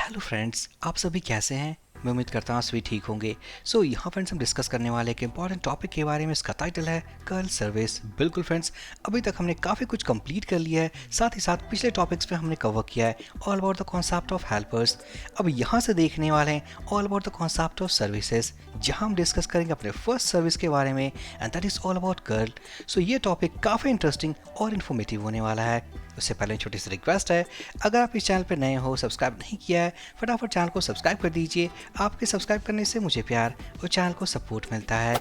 Hello friends, आप सभी कैसे हैं? मैं उम्मीद करता हूँ सभी ठीक होंगे। यहाँ फ्रेंड्स हम डिस्कस करने वाले एक इंपॉर्टेंट टॉपिक के बारे में। इसका टाइटल है कर्ल सर्विस। बिल्कुल फ्रेंड्स, अभी तक हमने काफ़ी कुछ कंप्लीट कर लिया है, साथ ही साथ पिछले टॉपिक्स पे हमने कवर किया है all about the concept of helpers. अब यहाँ से देखने वाले हैं all about the concept of services, जहाँ हम डिस्कस करेंगे अपने फर्स्ट सर्विस के बारे में, and that is all about curl. ये टॉपिक काफ़ी इंटरेस्टिंग और इन्फॉर्मेटिव होने वाला है। उससे पहले छोटी सी रिक्वेस्ट है, अगर आप इस चैनल पर नए हो, सब्सक्राइब नहीं किया है, फटाफट चैनल को सब्सक्राइब कर दीजिए। आपके सब्सक्राइब करने से मुझे प्यार और चैनल को सपोर्ट मिलता है।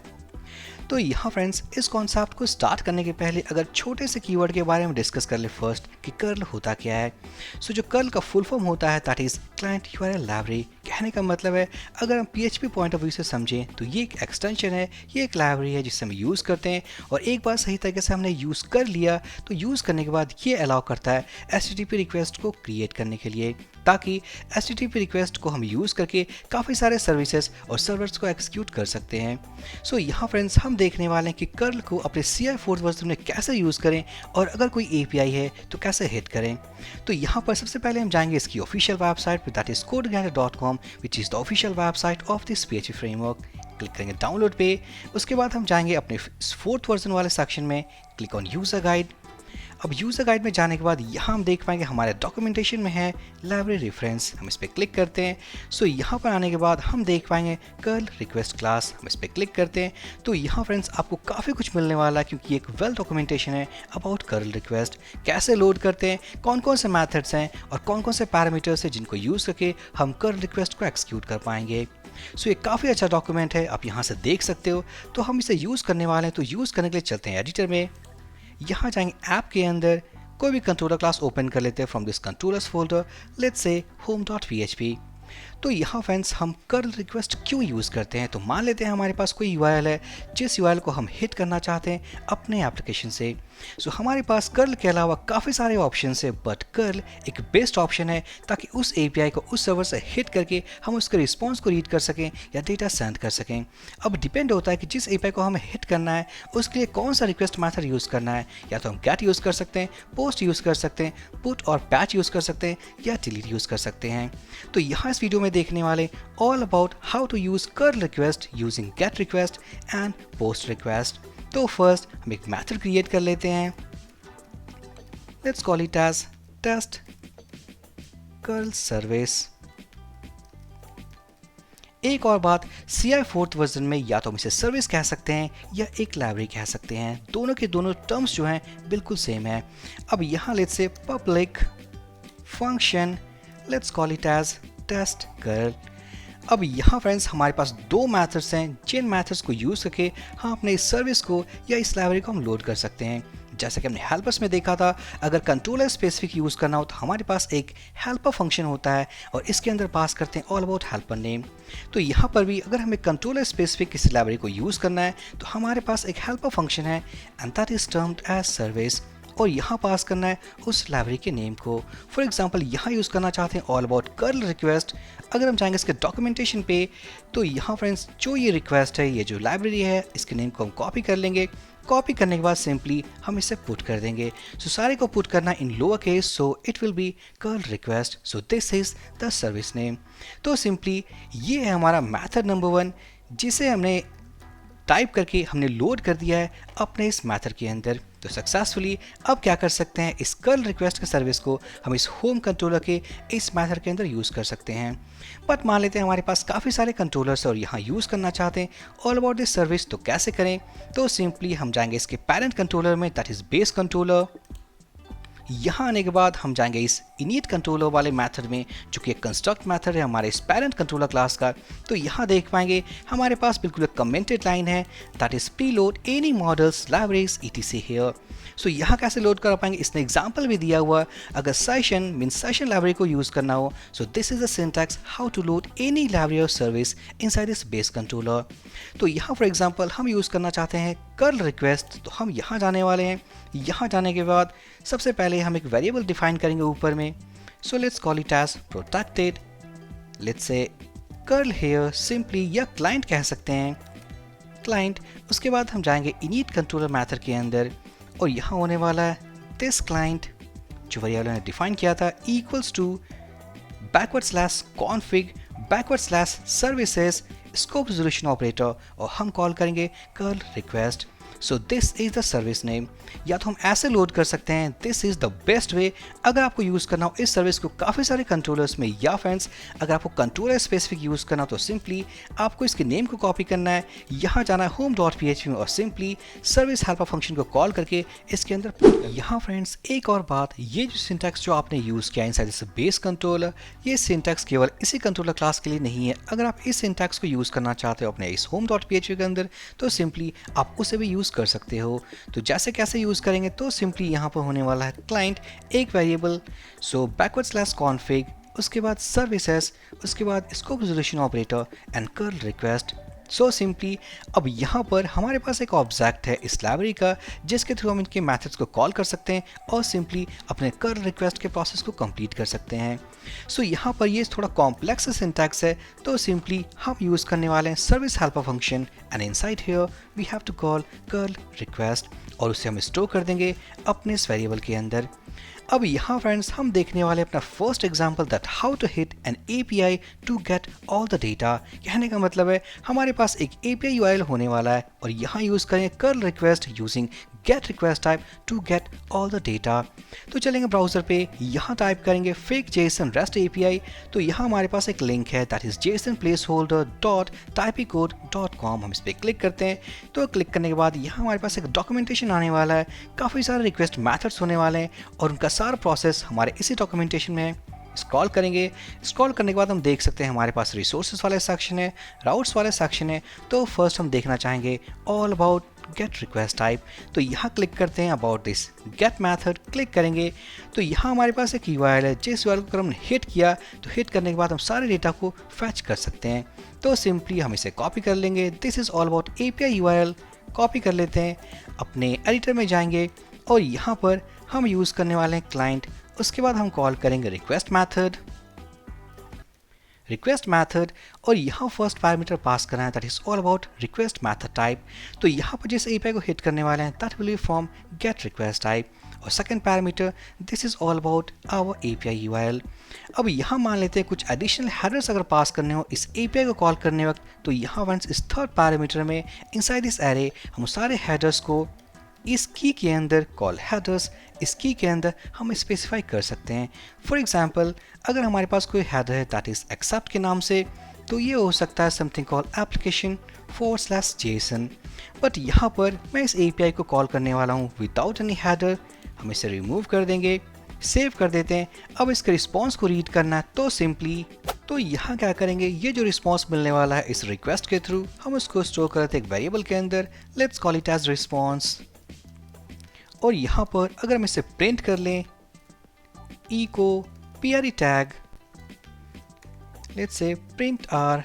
तो यहाँ फ्रेंड्स, इस कॉन्सेप्ट को स्टार्ट करने के पहले अगर छोटे से कीवर्ड के बारे में डिस्कस कर ले फर्स्ट कि कर्ल होता क्या है। जो कर्ल का फुल फॉर्म होता है that is client URL library. कहने का मतलब है, अगर हम पीएचपी पॉइंट ऑफ व्यू से समझें तो ये एक एक्सटेंशन है, ये एक लाइब्रेरी है जिससे हम यूज़ करते हैं, और एक बार सही तरीके से हमने यूज़ कर लिया तो यूज़ करने के बाद ये अलाउ करता है एचटीटीपी रिक्वेस्ट को क्रिएट करने के लिए, ताकि एचटीटीपी रिक्वेस्ट को हम यूज़ करके काफ़ी सारे सर्विसेज और सर्वर्स को एक्सिक्यूट कर सकते हैं। यहाँ फ्रेंड्स, हम देखने वाले हैं कि कर्ल को अपने CI4 वर्जन में कैसे यूज़ करें, और अगर कोई API है तो कैसे हिट करें। यहाँ पर सबसे पहले हम जाएंगे इसकी official website that is codegranter.com, which is the official website of this PHP framework. Click करेंगे डाउनलोड पे। उसके बाद हम जाएंगे अपने 4th वर्जन वाले सेक्शन में, क्लिक ऑन यूज़र गाइड। अब यूज़र गाइड में जाने के बाद यहाँ हम देख पाएंगे हमारे डॉक्यूमेंटेशन में है लाइब्रेरी रेफरेंस। हम इस पर क्लिक करते हैं। यहाँ पर आने के बाद हम देख पाएंगे कर्ल रिक्वेस्ट क्लास। हम इस पर क्लिक करते हैं तो यहाँ फ्रेंड्स आपको काफ़ी कुछ मिलने वाला है, क्योंकि एक वेल डॉक्यूमेंटेशन है अबाउट कर्ल रिक्वेस्ट, कैसे लोड करते हैं, कौन कौन से मैथड्स हैं और कौन कौन से पैरामीटर्स हैं जिनको यूज़ करके हम कर्ल रिक्वेस्ट को एक्सिक्यूट कर पाएंगे। ये काफ़ी अच्छा डॉक्यूमेंट है, आप यहाँ से देख सकते हो। तो हम इसे यूज़ करने वाले हैं, तो यूज़ करने के लिए चलते हैं एडिटर में। यहाँ जाएंगे ऐप के अंदर, कोई भी कंट्रोलर क्लास ओपन कर लेते हैं from this controllers folder, let's say home.php। तो यहाँ फ्रेंड्स हम कर्ल रिक्वेस्ट क्यों यूज़ करते हैं, तो मान लेते हैं हमारे पास कोई यूआरएल है जिस यूआरएल को हम हिट करना चाहते हैं अपने एप्लीकेशन से। हमारे पास कर्ल के अलावा काफ़ी सारे ऑप्शन है, बट कर्ल एक बेस्ट ऑप्शन है, ताकि उस API को उस सर्वर से हिट करके हम उसके रिस्पॉन्स को रीड कर सकें या डेटा सेंड कर सकें। अब डिपेंड होता है कि जिस API को हमें हिट करना है उसके लिए कौन सा रिक्वेस्ट मैथड यूज़ करना है। या तो हम गेट यूज़ कर सकते हैं, पोस्ट यूज़ कर सकते हैं, पुट और पैच यूज़ कर सकते हैं, या डिलीट यूज़ कर सकते हैं। तो यहाँ इस वीडियो में देखने वाले all about how to use curl request using get request and post request. तो फर्स्ट हम एक मेथड क्रिएट कर लेते हैं, let's call it as test curl service. एक और बात, CI4 वर्जन में या तो हम इसे सर्विस कह सकते हैं या एक लाइब्रेरी कह सकते हैं, दोनों के दोनों टर्म्स जो हैं बिल्कुल सेम है। अब यहाँ let's say public function, let's call it as test curl. अब यहाँ फ्रेंड्स हमारे पास दो मैथड्स हैं, जिन मैथड्स को यूज़ करके हम अपने इस सर्विस को या इस लाइब्रेरी को हम लोड कर सकते हैं। जैसा कि हमने हेल्पर्स में देखा था, अगर कंट्रोलर स्पेसिफिक यूज़ करना हो तो हमारे पास एक हेल्पर फंक्शन होता है और इसके अंदर पास करते हैं ऑल अबाउट हेल्पर नेम। तो यहाँ पर भी अगर हमें कंट्रोलर स्पेसिफिक किसी लाइब्रेरी को यूज़ करना है तो हमारे पास एक हेल्पर फंक्शन है, and that is termed as service, और यहाँ पास करना है उस लाइब्रेरी के नेम को। फॉर एग्जांपल यहाँ यूज़ करना चाहते हैं ऑल अबाउट कर्ल रिक्वेस्ट। अगर हम जाएंगे इसके डॉक्यूमेंटेशन पे तो यहाँ फ्रेंड्स जो ये रिक्वेस्ट है, ये जो लाइब्रेरी है, इसके नेम को हम कॉपी कर लेंगे। कॉपी करने के बाद सिंपली हम इसे पुट कर देंगे। सारे को पुट करना इन lower case, so it will be curl request, so this is the service name. तो सिंपली ये है हमारा मेथड नंबर 1, जिसे हमने टाइप करके हमने लोड कर दिया है अपने इस मेथड के अंदर। तो सक्सेसफुली अब क्या कर सकते हैं, इस कर्ल रिक्वेस्ट के सर्विस को हम इस होम कंट्रोलर के इस मेथड के अंदर यूज़ कर सकते हैं। बट मान लेते हैं हमारे पास काफ़ी सारे कंट्रोलर्स और यहाँ यूज़ करना चाहते हैं ऑल अबाउट दिस सर्विस, तो कैसे करें। तो सिंपली हम जाएंगे इसके पेरेंट कंट्रोलर में, दैट इज़ बेस कंट्रोलर। यहाँ आने के बाद हम जाएंगे इस इनिट कंट्रोलर वाले मेथड में, जो कि एक कंस्ट्रक्ट मेथड है हमारे इस पेरेंट कंट्रोलर क्लास का। तो यहाँ देख पाएंगे हमारे पास बिल्कुल एक कमेंटेड लाइन है, that is preload any models libraries etc here. यहाँ कैसे लोड कर पाएंगे, इसने एग्जाम्पल भी दिया हुआ। अगर सेशन मीन सेशन लाइब्रेरी को यूज़ करना हो, so this is the syntax how to load any library और service inside this base controller. तो यहाँ फॉर एग्जाम्पल हम यूज़ करना चाहते हैं कर्ल रिक्वेस्ट, तो हम यहाँ जाने वाले हैं। यहाँ जाने के बाद सबसे पहले हम एक वेरिएबल डिफाइन करेंगे ऊपर में, so let's call it as protected, let's say curl here simply, या क्लाइंट कह सकते हैं क्लाइंट। उसके बाद हम जाएंगे इनिट कंट्रोलर मेथड के अंदर, और यहाँ होने वाला है दिस क्लाइंट, जो वेरिएबल ने डिफाइन किया था, equals to /config /services scope resolution operator और हम कॉल करेंगे curl request. So this is the service name. या तो हम ऐसे लोड कर सकते हैं, this is the best way अगर आपको यूज़ करना हो इस सर्विस को काफ़ी सारे कंट्रोलर्स में, या फ्रेंड्स अगर आपको कंट्रोलर स्पेसिफिक यूज़ करना हो तो सिंपली आपको इसके नेम को कॉपी करना है, यहाँ जाना है home.php में और सिंपली सर्विस हेल्पर फंक्शन को कॉल करके इसके अंदर। यहाँ फ्रेंड्स एक और बात, ये जो सिंटैक्स जो आपने यूज़ किया इनसाइड दिस बेस कंट्रोलर, ये सिंटैक्स केवल इसी कंट्रोलर क्लास के लिए नहीं है। अगर आप इस सिंटैक्स को यूज़ करना चाहते हो अपने इस home.php के अंदर तो सिंपली आप उसे भी यूज़ कर सकते हो। तो जैसे कैसे यूज़ करेंगे तो सिंपली यहाँ पर होने वाला है क्लाइंट एक वेरिएबल, सो /config, उसके बाद सर्विसेज, उसके बाद scope resolution operator and curl request. So simply अब यहाँ पर हमारे पास एक ऑब्जेक्ट है इस लाइब्रेरी का जिसके थ्रू हम इनके मेथड्स को कॉल कर सकते हैं और सिंपली अपने कर्ल रिक्वेस्ट के प्रोसेस को कंप्लीट कर सकते हैं। सो यहाँ पर ये थोड़ा कॉम्प्लेक्स सिंटैक्स है तो सिंपली हम यूज़ करने वाले हैं service helper function and inside here we have to call curl request और उसे हम स्टोर कर देंगे अपने इस वेरिएबल के अंदर। अब यहाँ फ्रेंड्स हम देखने वाले अपना first example that how to hit an API to get all the data. कहने का मतलब है हमारे पास एक एपीआई यूआरएल होने वाला है और यहाँ यूज़ करें curl request using get request type to get all the data. तो चलेंगे ब्राउज़र पे, यहाँ टाइप करेंगे फेक जेसन रेस्ट एपीआई। तो यहाँ हमारे पास एक लिंक है दैट इज jasonplaceholder.typicode.com। हम इस पर क्लिक करते हैं तो क्लिक करने के बाद यहाँ हमारे पास एक डॉक्यूमेंटेशन आने वाला है, काफ़ी सारे रिक्वेस्ट मैथड्स होने वाले हैं और उनका सारा प्रोसेस हमारे इसी डॉक्यूमेंटेशन में है। स्क्रॉल करेंगे, स्क्रॉल करने के बाद हम देख सकते हैं हमारे पास रिसोर्सेज वाले सेक्शन है, राउट्स वाले सेक्शन है। तो फर्स्ट हम देखना चाहेंगे all about get request type. तो यहाँ क्लिक करते हैं about this get method, click करेंगे तो यहाँ हमारे पास एक यूआरएल है जिस यूआरएल को अगर हमने हिट किया तो हिट करने के बाद हम सारे डेटा को फैच कर सकते हैं। तो सिंपली हम इसे कॉपी कर लेंगे, this is all about API URL, copy कर लेते हैं, अपने एडिटर में जाएंगे और यहाँ पर हम यूज़ करने वाले हैं क्लाइंट। उसके बाद हम कॉल करेंगे रिक्वेस्ट मैथड और यहाँ फर्स्ट पैरामीटर पास करना है that is all about request method type. तो यहाँ पर जिस एपीआई को हिट करने वाले हैं that will be from get request type और second parameter this is all about our API URL. अब यहाँ मान लेते हैं कुछ एडिशनल हेडर्स अगर पास करने हो इस एपीआई को कॉल करने वक्त, तो यहाँ फ्रेंड्स इस थर्ड पैरामीटर में इनसाइड दिस एरे हम सारे हेडर्स को इस की के अंदर कॉल हेडर्स, इस की के अंदर हम स्पेसिफाई कर सकते हैं। फॉर एग्जांपल अगर हमारे पास कोई हेडर है दैट इज एक्सेप्ट के नाम से, तो ये हो सकता है समथिंग कॉल application/json। बट यहाँ पर मैं इस एपीआई को कॉल करने वाला हूँ विदाउट एनी हेडर। हम इसे रिमूव कर देंगे, सेव कर देते हैं। अब इसके रिस्पॉन्स को रीड करना है तो सिंपली तो यहाँ क्या करेंगे, ये जो रिस्पॉन्स मिलने वाला है इस रिक्वेस्ट के थ्रू हम उसको स्टोर करते हैं एक वेरिएबल के अंदर, let's call it as response. और यहाँ पर अगर हम इसे प्रिंट कर लें echo pre tag, let's say print r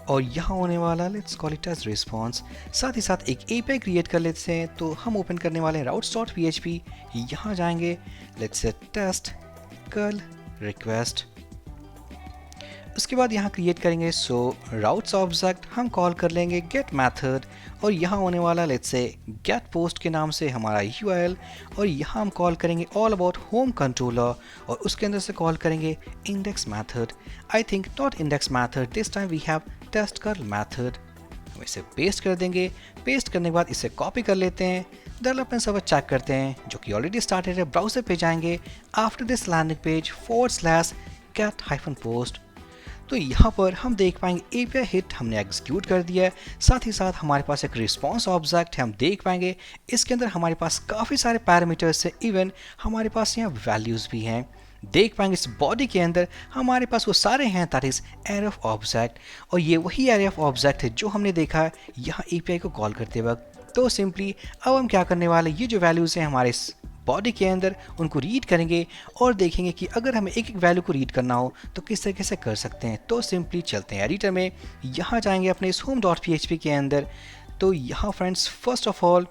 और यहाँ होने वाला let's call it as response. साथ ही साथ एक एपीआई क्रिएट कर लेते हैं तो हम ओपन करने वाले हैं routes.php, यहाँ जाएंगे let's say test curl request. उसके बाद यहाँ क्रिएट करेंगे सो राउट्स ऑब्जेक्ट, हम कॉल कर लेंगे गेट मैथड और यहाँ होने वाला लेट्स से गेट पोस्ट के नाम से हमारा यूआरएल और यहाँ हम कॉल करेंगे ऑल अबाउट होम कंट्रोलर और उसके अंदर से कॉल करेंगे index method. I think not index method, this time we have test curl method. हम इसे पेस्ट कर देंगे, पेस्ट करने के बाद इसे कॉपी कर लेते हैं, डेवलपमेंट सर्वर चेक करते हैं जो कि ऑलरेडी स्टार्टेड है। ब्राउजर पे जाएंगे, after this landing page /get-post। तो यहाँ पर हम देख पाएंगे एपीआई हिट हमने एग्जीक्यूट कर दिया है। साथ ही साथ हमारे पास एक रिस्पॉन्स ऑब्जेक्ट है, हम देख पाएंगे इसके अंदर हमारे पास काफ़ी सारे पैरामीटर्स है, इवन हमारे पास यहाँ वैल्यूज़ भी हैं। देख पाएंगे इस बॉडी के अंदर हमारे पास वो सारे हैं that is array of object और ये वही एरे ऑफ ऑब्जेक्ट है जो हमने देखा है यहाँ एपीआई को कॉल करते वक्त। तो सिंपली अब हम क्या करने वाले, ये जो वैल्यूज़ हैं हमारे बॉडी के अंदर उनको रीड करेंगे और देखेंगे कि अगर हमें एक एक वैल्यू को रीड करना हो तो किस तरीके से कर सकते हैं। तो सिंपली चलते हैं एडिटर में, यहाँ जाएंगे अपने इस home.php के अंदर। तो यहाँ फ्रेंड्स फर्स्ट ऑफ ऑल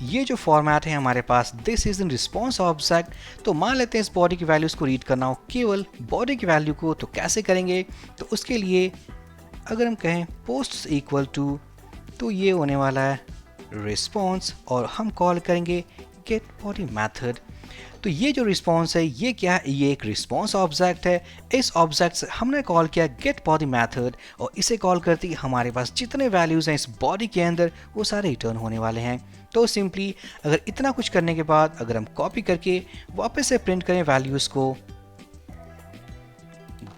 ये जो फॉर्मेट है हमारे पास this is in response object. तो मान लेते हैं इस बॉडी की वैल्यूज़ को रीड करना हो केवल बॉडी की वैल्यू को, तो कैसे करेंगे, तो उसके लिए अगर हम कहें पोस्ट इक्वल टू, तो ये होने वाला है रिस्पॉन्स और हम कॉल करेंगे गेट बॉडी मैथड। तो ये जो रिस्पॉन्स है ये क्या है, ये एक रिस्पॉन्स ऑब्जेक्ट है। इस ऑब्जेक्ट से हमने कॉल किया गेट बॉडी मेथड और इसे कॉल करते ही हमारे पास जितने वैल्यूज हैं इस बॉडी के अंदर वो सारे रिटर्न होने वाले हैं। तो सिंपली अगर इतना कुछ करने के बाद अगर हम कॉपी करके वापस से प्रिंट करें वैल्यूज को,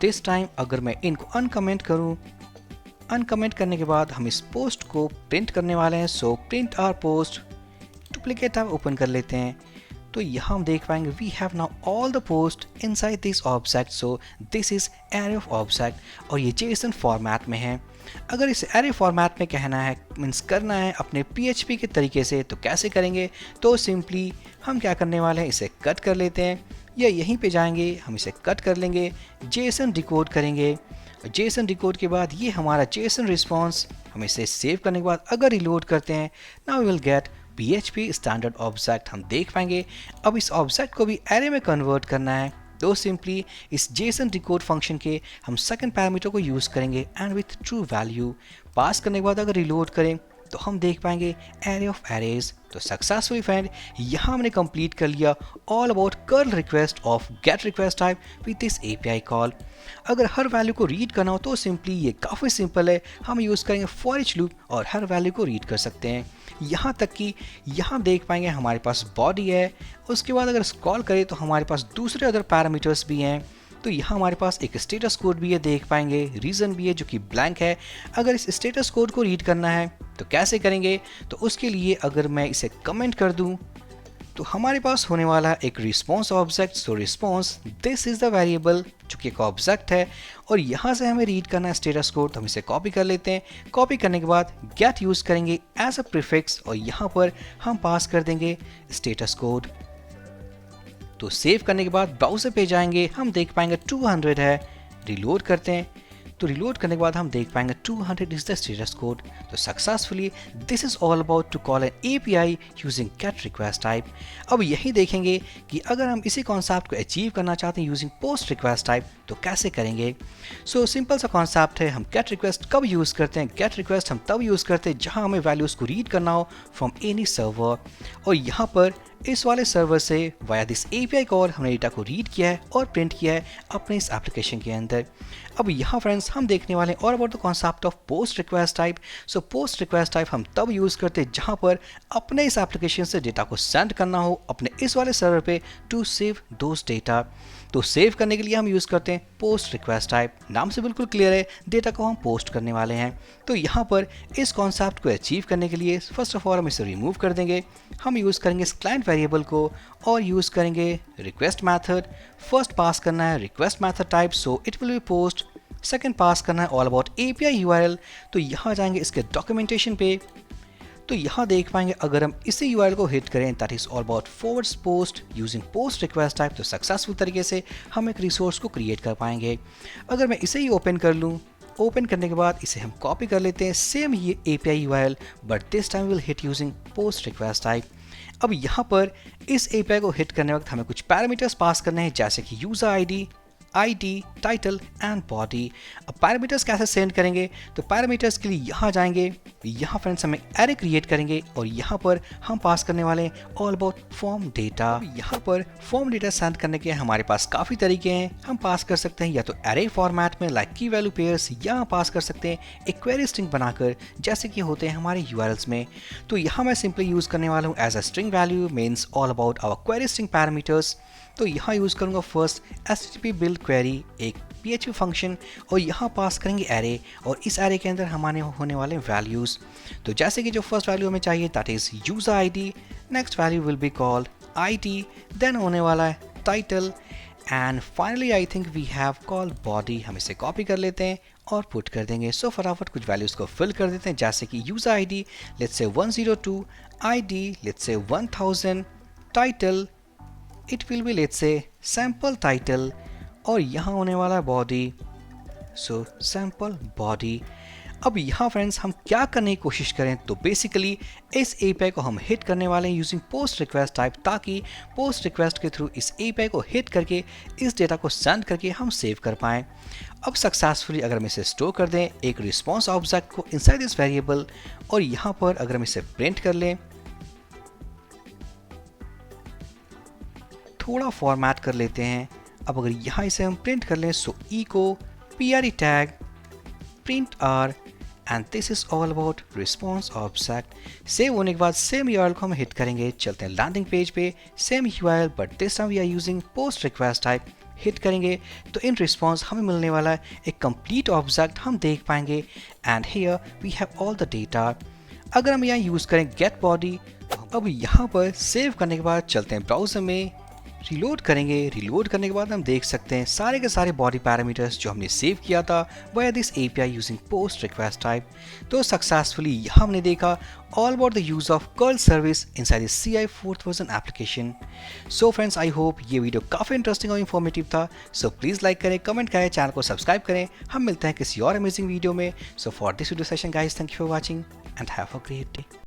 दिस टाइम अगर मैं इनको अनकमेंट करूं, अनकमेंट करने के बाद हम इस पोस्ट को प्रिंट करने वाले हैं। So print our post, duplicate tab open कर लेते हैं। तो यहाँ हम देख पाएंगे we have now all the post inside this object. So this is array of object और ये जेसन फॉर्मेट में है। अगर इसे एरे फॉर्मेट में कहना है, मीन्स करना है अपने PHP के तरीके से, तो कैसे करेंगे? तो सिंपली हम क्या करने वाले हैं, इसे कट कर लेते हैं या यहीं पे जाएंगे हम इसे कट कर लेंगे, जेसन डिकोड करेंगे। जेसन डिकोड के बाद ये हमारा जेसन रिस्पॉन्स, हम इसे सेव करने के बाद अगर रिलोड करते हैं, now we will get PHP standard object. हम देख पाएंगे अब इस ऑब्जेक्ट को भी एरे में कन्वर्ट करना है। तो सिंपली इस जेसन डिकोड फंक्शन के हम सेकंड पैरामीटर को यूज़ करेंगे and with true value pass करने के बाद अगर रिलोड करें तो हम देख पाएंगे एरे ऑफ एरेज। तो सक्सेसफुली फ्रेंड यहाँ हमने कंप्लीट कर लिया all about curl request of gate request type with this API call. अगर हर वैल्यू को रीड करना हो तो सिंपली ये काफ़ी सिंपल है, हम यूज़ करेंगे फॉर ईच लूप और हर वैल्यू को रीड कर सकते हैं। यहाँ तक कि यहाँ देख पाएंगे हमारे पास बॉडी है, उसके बाद अगर स्क्रॉल करें तो हमारे पास दूसरे अदर पैरामीटर्स भी हैं। तो यहाँ हमारे पास एक स्टेटस कोड भी है, देख पाएंगे रीज़न भी है जो कि ब्लैंक है। अगर इस स्टेटस कोड को रीड करना है तो कैसे करेंगे? तो उसके लिए अगर मैं इसे कमेंट कर दूं तो हमारे पास होने वाला है एक response object. So response this is the variable जो कि एक ऑब्जेक्ट है और यहाँ से हमें रीड करना है स्टेटस कोड। तो हम इसे कॉपी कर लेते हैं। कॉपी करने के बाद गेट यूज़ करेंगे एज अ प्रीफिक्स और यहाँ पर हम पास कर देंगे स्टेटस कोड। तो सेव करने के बाद ब्राउज़र पे जाएंगे, हम देख पाएंगे 200 है। रिलोड करते हैं तो रिलोड करने के बाद हम देख पाएंगे 200 इज द स्टेटस कोड। तो successfully this is all about to call an API using get request type. अब यही देखेंगे कि अगर हम इसी कॉन्सेप्ट को अचीव करना चाहते हैं यूजिंग पोस्ट रिक्वेस्ट टाइप तो कैसे करेंगे? सो सिंपल सा कॉन्सेप्ट है, हम गेट रिक्वेस्ट कब यूज़ करते हैं? गेट रिक्वेस्ट हम तब यूज़ करते हैं जहाँ हमें वैल्यूज़ को रीड करना हो फ्रॉम एनी सर्वर और यहाँ पर इस वाले सर्वर से वाया दिस API कॉल हमने डेटा को रीड किया है और प्रिंट किया है अपने इस एप्लीकेशन के अंदर। अब यहाँ फ्रेंड्स हम देखने वाले हैं और about the concept of post request type. So post request type हम तब यूज़ करते हैं जहाँ पर अपने इस एप्लीकेशन से डेटा को सेंड करना हो अपने इस वाले सर्वर पे टू सेव दोज डेटा। तो सेव करने के लिए हम यूज़ करते हैं पोस्ट रिक्वेस्ट टाइप। नाम से बिल्कुल क्लियर है, डेटा को हम पोस्ट करने वाले हैं। तो यहाँ पर इस कॉन्सेप्ट को अचीव करने के लिए फर्स्ट ऑफ ऑल हम इसे रिमूव कर देंगे। हम यूज़ करेंगे इस क्लाइंट वेरिएबल को और यूज़ करेंगे रिक्वेस्ट मैथड। फर्स्ट पास करना है request method type, so it will be post. Second पास करना है ऑल अबाउट API URL। तो यहाँ जाएंगे इसके डॉक्यूमेंटेशन पे, तो यहाँ देख पाएंगे अगर हम इसी URL को हिट करें that is all about forward post using post request type, तो सक्सेसफुल तरीके से हम एक रिसोर्स को क्रिएट कर पाएंगे। अगर मैं इसे ही ओपन कर लूँ, ओपन करने के बाद इसे हम कॉपी कर लेते हैं, सेम ये API URL but this time will hit using post request type. अब यहाँ पर इस API को हिट करने वक्त हमें कुछ पैरामीटर्स पास करने हैं जैसे कि user ID, title and body. अब पैरामीटर्स कैसे सेंड करेंगे? तो पैरामीटर्स के लिए यहाँ जाएंगे, यहाँ फ्रेंड्स हम एक एरे क्रिएट करेंगे और यहाँ पर हम पास करने वाले हैं ऑल अबाउट फॉर्म डेटा। यहाँ पर फॉर्म डेटा सेंड करने के हमारे पास काफ़ी तरीके हैं। हम पास कर सकते हैं या तो एरे फॉर्मेट में लाइक की वैल्यू पेयर्स, या पास कर सकते हैं एक क्वेरी स्ट्रिंग बनाकर जैसे कि होते हैं हमारे URLs में। तो यहाँ मैं सिंपली यूज़ करने वाला हूँ as a string value means all about our query string parameters. तो यहाँ यूज़ करूँगा फर्स्ट HTTP बिल्ड क्वेरी एक PHP फंक्शन और यहाँ पास करेंगे एरे और इस एरे के अंदर हमारे होने वाले वैल्यूज़। तो जैसे कि जो फर्स्ट वैल्यू हमें चाहिए that is user ID, next value will be called ID, then होने वाला है title and finally I think we have called body. हम इसे कॉपी कर लेते हैं और पुट कर देंगे। सो फटाफट कुछ वैल्यूज़ को फिल कर देते हैं जैसे कि user ID let's say 102, ID let's say 1000, title it will be let's say sample title और यहाँ होने वाला है बॉडी, सो सैम्पल बॉडी। अब यहाँ फ्रेंड्स हम क्या करने की कोशिश करें तो बेसिकली इस API को हम हिट करने वाले हैं यूजिंग पोस्ट रिक्वेस्ट टाइप, ताकि पोस्ट रिक्वेस्ट के थ्रू इस API को हिट करके इस डेटा को सेंड करके हम सेव कर पाएँ। अब सक्सेसफुली अगर हम इसे स्टोर कर दें एक रिस्पॉन्स ऑब्जेक्ट को इनसाइड दिस वेरिएबल और यहाँ पर अगर हम इसे प्रिंट कर लें थोड़ा फॉर्मेट कर लेते हैं। अब अगर यहाँ इसे हम प्रिंट कर लें, सो echo pre tag print r and this is all about response object. Save होने के बाद सेम यूआरएल को हम हिट करेंगे। चलते हैं लैंडिंग पेज पे, same URL but this time we are using post request type. Hit करेंगे तो इन रिस्पॉन्स हमें मिलने वाला है एक कंप्लीट ऑब्जेक्ट हम देख पाएंगे and here we have all the data. अगर हम यहाँ यूज़ करें गेट बॉडी, अब यहाँ पर सेव करने के बाद चलते हैं ब्राउज़र में, रिलोड करेंगे। रिलोड करने के बाद हम देख सकते हैं सारे के सारे बॉडी पैरामीटर्स जो हमने सेव किया था via this API using post request type. तो सक्सेसफुली यहाँ हमने देखा all about the use of curl service inside this CI 4th version application. So friends, I hope ये वीडियो काफ़ी इंटरेस्टिंग और इन्फॉर्मेटिव था। सो प्लीज़ लाइक करें, comment करें, चैनल को सब्सक्राइब करें। हम मिलते हैं किसी और अमेजिंग वीडियो में। So for this video session guys, thank you for watching and have a great day.